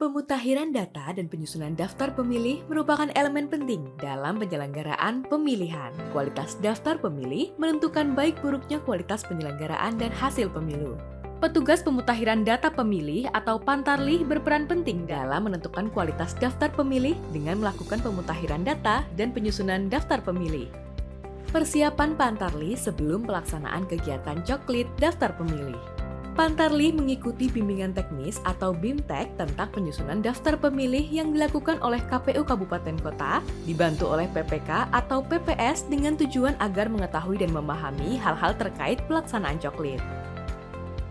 Pemutakhiran data dan penyusunan daftar pemilih merupakan elemen penting dalam penyelenggaraan pemilihan. Kualitas daftar pemilih menentukan baik buruknya kualitas penyelenggaraan dan hasil pemilu. Petugas pemutakhiran data pemilih atau Pantarlih berperan penting dalam menentukan kualitas daftar pemilih dengan melakukan pemutakhiran data dan penyusunan daftar pemilih. Persiapan Pantarlih sebelum pelaksanaan kegiatan coklit daftar pemilih. Pantarlih mengikuti bimbingan teknis atau BIMTEK tentang penyusunan daftar pemilih yang dilakukan oleh KPU Kabupaten Kota, dibantu oleh PPK atau PPS dengan tujuan agar mengetahui dan memahami hal-hal terkait pelaksanaan coklit.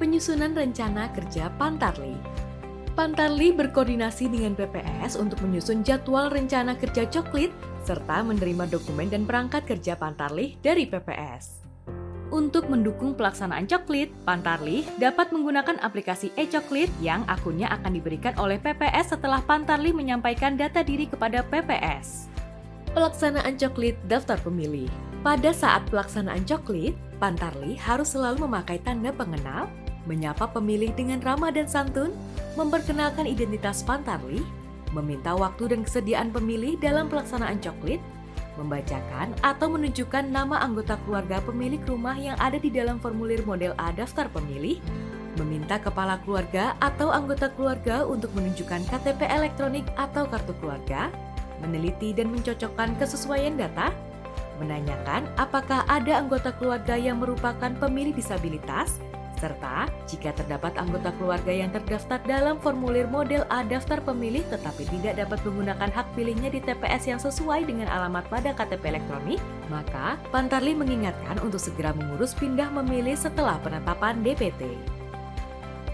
Penyusunan rencana kerja Pantarlih. Pantarlih berkoordinasi dengan PPS untuk menyusun jadwal rencana kerja coklit serta menerima dokumen dan perangkat kerja Pantarlih dari PPS. Untuk mendukung pelaksanaan coklit, Pantarlih dapat menggunakan aplikasi e-coklit yang akunnya akan diberikan oleh PPS setelah Pantarlih menyampaikan data diri kepada PPS. Pelaksanaan coklit daftar pemilih. Pada saat pelaksanaan coklit, Pantarlih harus selalu memakai tanda pengenal, menyapa pemilih dengan ramah dan santun, memperkenalkan identitas Pantarlih, meminta waktu dan kesediaan pemilih dalam pelaksanaan coklit, membacakan atau menunjukkan nama anggota keluarga pemilik rumah yang ada di dalam formulir model A daftar pemilih, meminta kepala keluarga atau anggota keluarga untuk menunjukkan KTP elektronik atau kartu keluarga, meneliti dan mencocokkan kesesuaian data, menanyakan apakah ada anggota keluarga yang merupakan pemilih disabilitas, serta jika terdapat anggota keluarga yang terdaftar dalam formulir model A daftar pemilih tetapi tidak dapat menggunakan hak pilihnya di TPS yang sesuai dengan alamat pada KTP elektronik, maka Pantarlih mengingatkan untuk segera mengurus pindah memilih setelah penetapan DPT.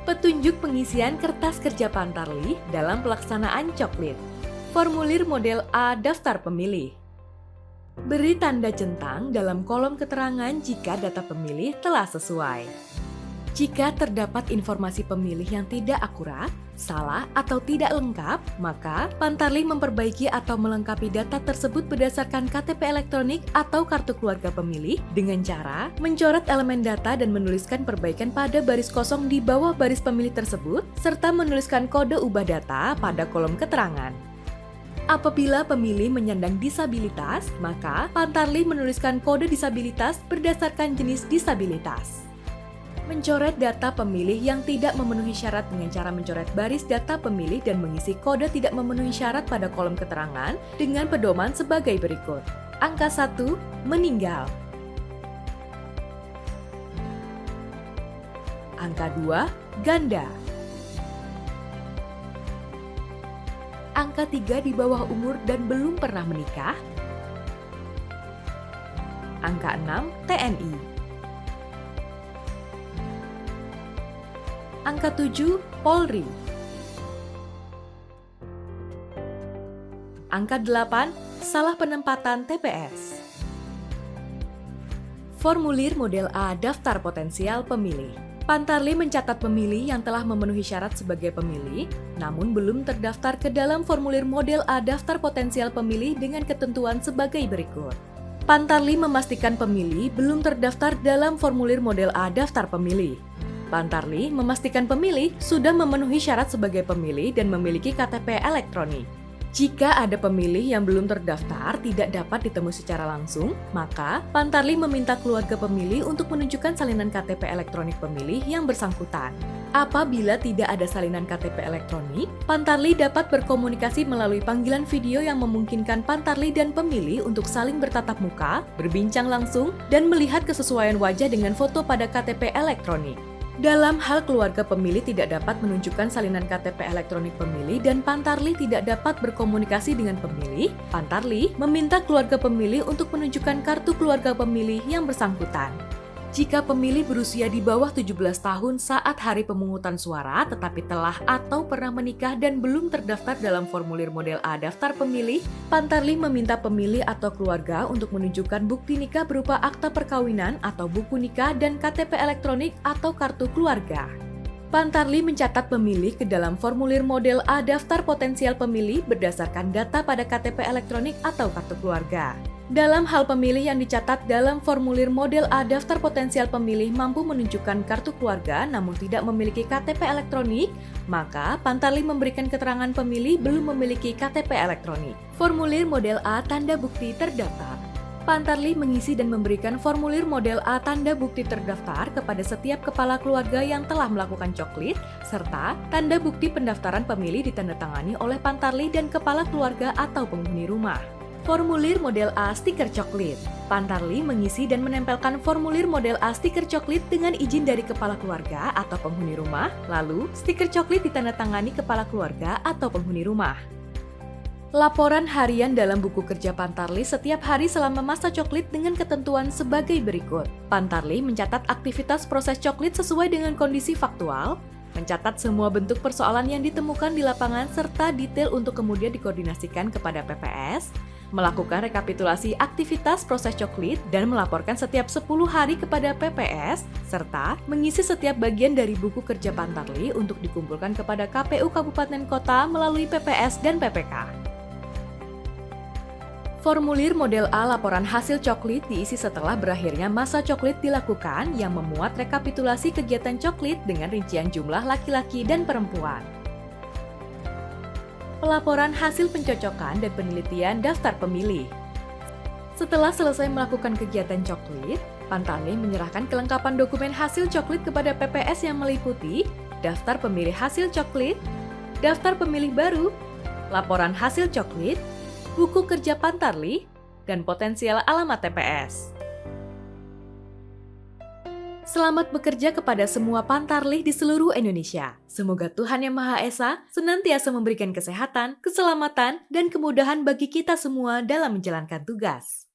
Petunjuk pengisian kertas kerja Pantarlih dalam pelaksanaan coklit. Formulir model A daftar pemilih. Beri tanda centang dalam kolom keterangan jika data pemilih telah sesuai. Jika terdapat informasi pemilih yang tidak akurat, salah, atau tidak lengkap, maka Pantarlih memperbaiki atau melengkapi data tersebut berdasarkan KTP elektronik atau kartu keluarga pemilih dengan cara mencoret elemen data dan menuliskan perbaikan pada baris kosong di bawah baris pemilih tersebut, serta menuliskan kode ubah data pada kolom keterangan. Apabila pemilih menyandang disabilitas, maka Pantarlih menuliskan kode disabilitas berdasarkan jenis disabilitas. Mencoret data pemilih yang tidak memenuhi syarat dengan cara mencoret baris data pemilih dan mengisi kode tidak memenuhi syarat pada kolom keterangan dengan pedoman sebagai berikut. Angka 1, meninggal. Angka 2, ganda. Angka 3 di bawah umur dan belum pernah menikah. Angka 6, TNI. Angka 7, Polri. Angka 8, salah penempatan TPS. Formulir model A daftar potensial pemilih. Pantarlih mencatat pemilih yang telah memenuhi syarat sebagai pemilih, namun belum terdaftar ke dalam formulir model A daftar potensial pemilih dengan ketentuan sebagai berikut. Pantarlih memastikan pemilih belum terdaftar dalam formulir model A daftar pemilih. Pantarlih memastikan pemilih sudah memenuhi syarat sebagai pemilih dan memiliki KTP elektronik. Jika ada pemilih yang belum terdaftar tidak dapat ditemui secara langsung, maka Pantarlih meminta keluarga pemilih untuk menunjukkan salinan KTP elektronik pemilih yang bersangkutan. Apabila tidak ada salinan KTP elektronik, Pantarlih dapat berkomunikasi melalui panggilan video yang memungkinkan Pantarlih dan pemilih untuk saling bertatap muka, berbincang langsung, dan melihat kesesuaian wajah dengan foto pada KTP elektronik. Dalam hal keluarga pemilih tidak dapat menunjukkan salinan KTP elektronik pemilih dan Pantarlih tidak dapat berkomunikasi dengan pemilih, Pantarlih meminta keluarga pemilih untuk menunjukkan kartu keluarga pemilih yang bersangkutan. Jika pemilih berusia di bawah 17 tahun saat hari pemungutan suara tetapi telah atau pernah menikah dan belum terdaftar dalam formulir model A daftar pemilih, Pantarlih meminta pemilih atau keluarga untuk menunjukkan bukti nikah berupa akta perkawinan atau buku nikah dan KTP elektronik atau kartu keluarga. Pantarlih mencatat pemilih ke dalam formulir model A daftar potensial pemilih berdasarkan data pada KTP elektronik atau kartu keluarga. Dalam hal pemilih yang dicatat dalam formulir model A daftar potensial pemilih mampu menunjukkan kartu keluarga namun tidak memiliki KTP elektronik, maka Pantarlih memberikan keterangan pemilih belum memiliki KTP elektronik. Formulir model A tanda bukti terdaftar. Pantarlih mengisi dan memberikan formulir model A tanda bukti terdaftar kepada setiap kepala keluarga yang telah melakukan coklit, serta tanda bukti pendaftaran pemilih ditandatangani oleh Pantarlih dan kepala keluarga atau penghuni rumah. Formulir model A stiker coklit. Pantarlih mengisi dan menempelkan formulir model A stiker coklit dengan izin dari kepala keluarga atau penghuni rumah, lalu stiker coklit ditandatangani kepala keluarga atau penghuni rumah. Laporan harian dalam buku kerja Pantarlih setiap hari selama masa coklit dengan ketentuan sebagai berikut. Pantarlih mencatat aktivitas proses coklit sesuai dengan kondisi faktual, mencatat semua bentuk persoalan yang ditemukan di lapangan serta detail untuk kemudian dikoordinasikan kepada PPS, melakukan rekapitulasi aktivitas proses coklit dan melaporkan setiap 10 hari kepada PPS, serta mengisi setiap bagian dari buku kerja Pantarlih untuk dikumpulkan kepada KPU Kabupaten Kota melalui PPS dan PPK. Formulir model A laporan hasil coklit diisi setelah berakhirnya masa coklit dilakukan yang memuat rekapitulasi kegiatan coklit dengan rincian jumlah laki-laki dan perempuan. Pelaporan hasil pencocokan dan penelitian daftar pemilih. Setelah selesai melakukan kegiatan coklit, Pantarlih menyerahkan kelengkapan dokumen hasil coklit kepada PPS yang meliputi daftar pemilih hasil coklit, daftar pemilih baru, laporan hasil coklit, buku kerja Pantarlih, dan potensial alamat TPS. Selamat bekerja kepada semua Pantarlih di seluruh Indonesia. Semoga Tuhan Yang Maha Esa senantiasa memberikan kesehatan, keselamatan, dan kemudahan bagi kita semua dalam menjalankan tugas.